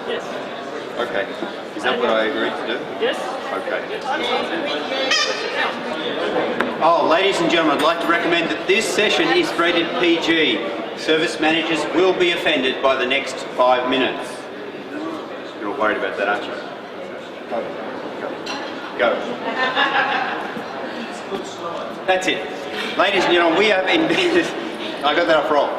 Yes. Okay. Is that what I agreed to do? Yes. Okay. Oh, ladies and gentlemen, I'd like to recommend that this session is rated PG. Service managers will be offended by the next 5 minutes. You're all worried about that, aren't you? Go. That's it. Ladies and gentlemen, we have invested, I got that off wrong.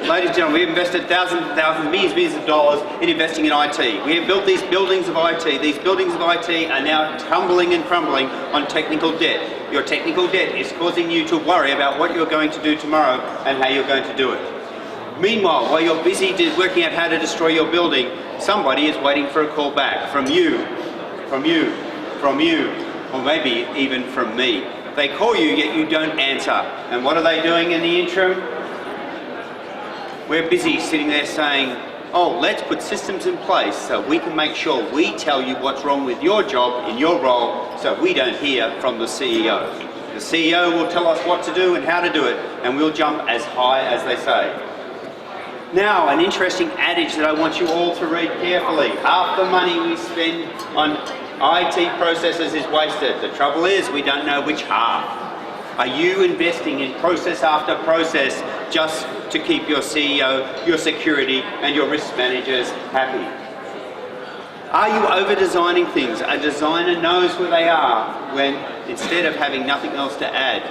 Ladies and gentlemen, we have invested thousands and thousands, millions of dollars in investing in IT. We have built these buildings of IT. These buildings of IT are now tumbling and crumbling on technical debt. Your technical debt is causing you to worry about what you're going to do tomorrow and how you're going to do it. Meanwhile, while you're busy working out how to destroy your building, somebody is waiting for a call back from you, or maybe even from me. They call you, yet you don't answer. And what are they doing in the interim? We're busy sitting there saying, oh, let's put systems in place so we can make sure we tell you what's wrong with your job in your role so we don't hear from the CEO. The CEO will tell us what to do and how to do it, and we'll jump as high as they say. Now, an interesting adage that I want you all to read carefully. Half the money we spend on IT processes is wasted. The trouble is, we don't know which half. Are you investing in process after process just to keep your CEO, your security, and your risk managers happy? Are you over-designing things? A designer knows where they are when, instead of having nothing else to add,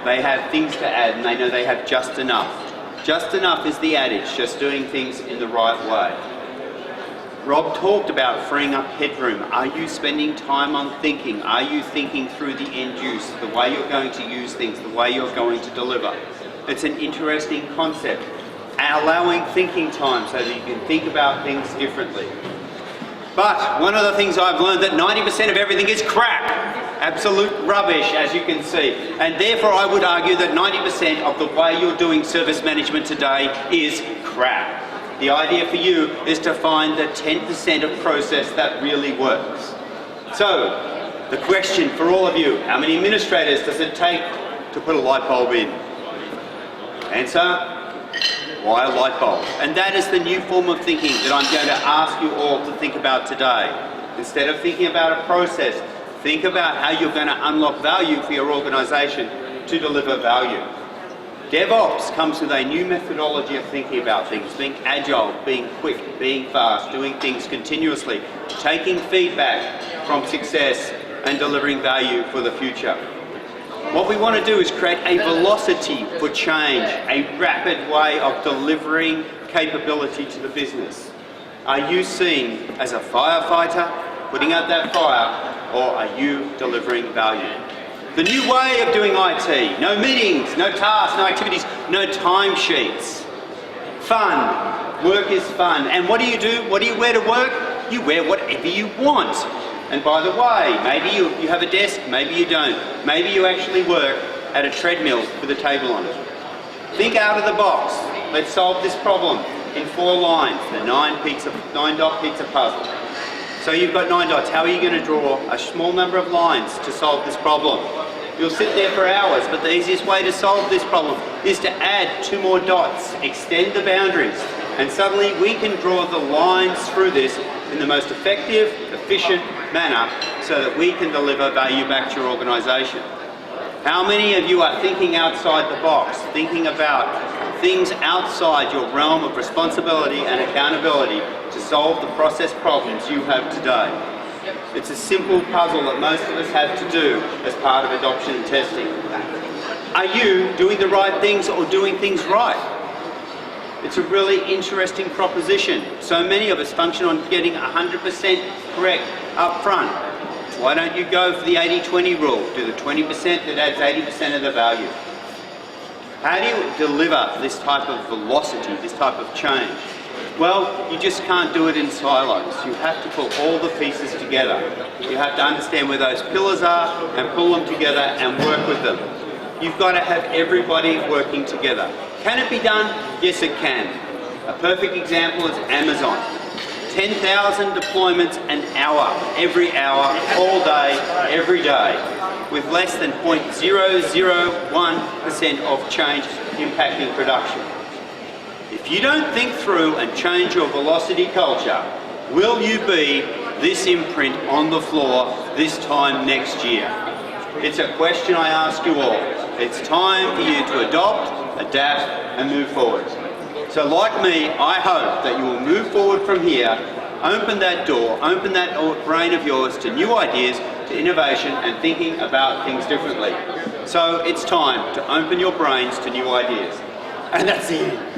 they have things to add and they know they have just enough. Just enough is the adage, just doing things in the right way. Rob talked about freeing up headroom. Are you spending time on thinking? Are you thinking through the end use, the way you're going to use things, the way you're going to deliver? It's an interesting concept. Allowing thinking time so that you can think about things differently. But one of the things I've learned that 90% of everything is crap. Absolute rubbish, as you can see. And therefore I would argue that 90% of the way you're doing service management today is crap. The idea for you is to find the 10% of process that really works. So, the question for all of you, how many administrators does it take to put a light bulb in? Answer, why a light bulb? And that is the new form of thinking that I'm going to ask you all to think about today. Instead of thinking about a process, think about how you're going to unlock value for your organisation to deliver value. DevOps comes with a new methodology of thinking about things, being agile, being quick, being fast, doing things continuously, taking feedback from success and delivering value for the future. What we want to do is create a velocity for change, a rapid way of delivering capability to the business. Are you seen as a firefighter putting out that fire, or are you delivering value? The new way of doing IT, no meetings, no tasks, no activities, no timesheets. Fun, work is fun. And what do? What do you wear to work? You wear whatever you want. And by the way, maybe you have a desk, maybe you don't. Maybe you actually work at a treadmill with a table on it. Think out of the box. Let's solve this problem in 4 lines, the 9-dot pizza puzzle. So you've got 9 dots. How are you going to draw a small number of lines to solve this problem? You'll sit there for hours, but the easiest way to solve this problem is to add 2 more dots, extend the boundaries, and suddenly we can draw the lines through this in the most effective, efficient manner so that we can deliver value back to your organisation. How many of you are thinking outside the box, thinking about things outside your realm of responsibility and accountability to solve the process problems you have today? It's a simple puzzle that most of us have to do as part of adoption and testing. Are you doing the right things or doing things right? It's a really interesting proposition. So many of us function on getting 100% correct up front. Why don't you go for the 80-20 rule? Do the 20% that adds 80% of the value. How do you deliver this type of velocity, this type of change? Well, you just can't do it in silos. You have to pull all the pieces together. You have to understand where those pillars are and pull them together and work with them. You've got to have everybody working together. Can it be done? Yes, it can. A perfect example is Amazon. 10,000 deployments an hour, every hour, all day, every day, with less than 0.001% of change impacting production. If you don't think through and change your velocity culture, Will you be this imprint on the floor this time next year? It's a question I ask you all. It's time for you to adopt, adapt, and move forward. So like me, I hope that you will move forward from here, open that door, open that brain of yours to new ideas, to innovation, and thinking about things differently. So it's time to open your brains to new ideas. And that's it.